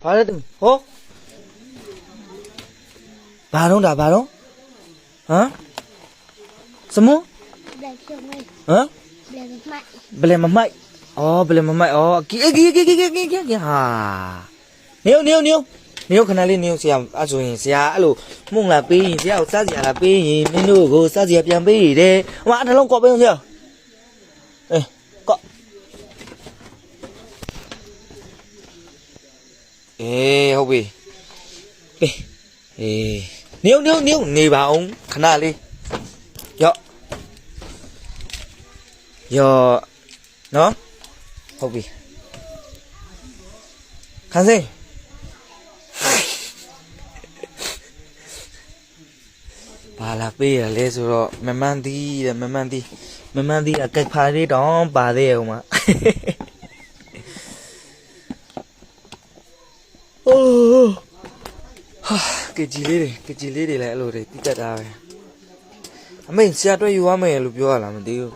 ဘာလဲဟောဘာတော့ဒါဘာတော့ဟမ်စမဟမ်ဘယ်မမိုက်အော်ဘယ်မမိုက်အော်ကီဟာနေခဏလေးနေဆရာအဲ့ဆိုရင်ဆရာအဲ့လိုမှုန်လာပေးရင်ဆရာကိုစစရာလာပေးရင်မင်းတို့ကိုစစရာပြန်ပေးရတယ်ဟိုအတလုံးကော့ပေးအောင်ဆရာအေးကော့အေးဟုတ်ပြီအေးနေပါအောင်ခဏလေးရောနော်ဟုတ်ပြီခန်းစိဘာလာပေးရလဲဆိုတော့မမှန်သည်တဲ့မမှန်သည်အကက်ဖားလေးတောင်ပါသေးရအောင်မအိုးဟာကကြီးလေးတွေလည်းအဲ့လိုတွေတိတက်တာပဲအမေဆရာတွေ့ယူရမယ်လို့ပြောရလားမသိဘူး